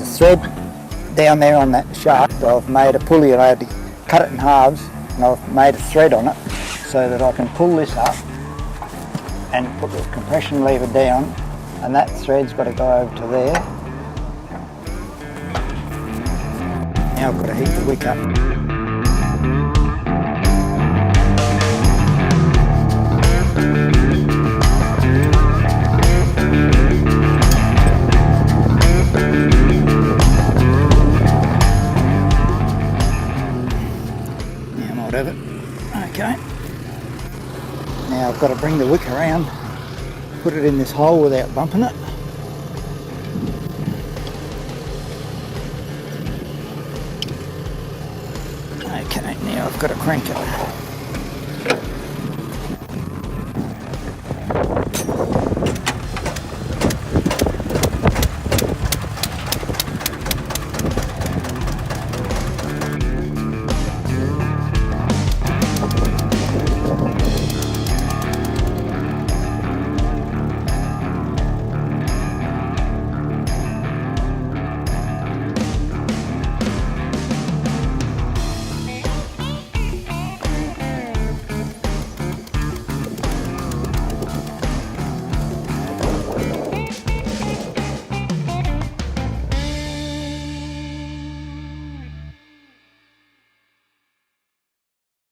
the thread down there on that shaft. I've made a pulley and I had to cut it in halves, and I've made a thread on it so that I can pull this up and put the compression lever down, and that thread's got to go over to there. Now I've got to heat the wick up. Of it. Okay. Now I've got to bring the wick around, put it in this hole without bumping it. Okay, now I've got to crank it.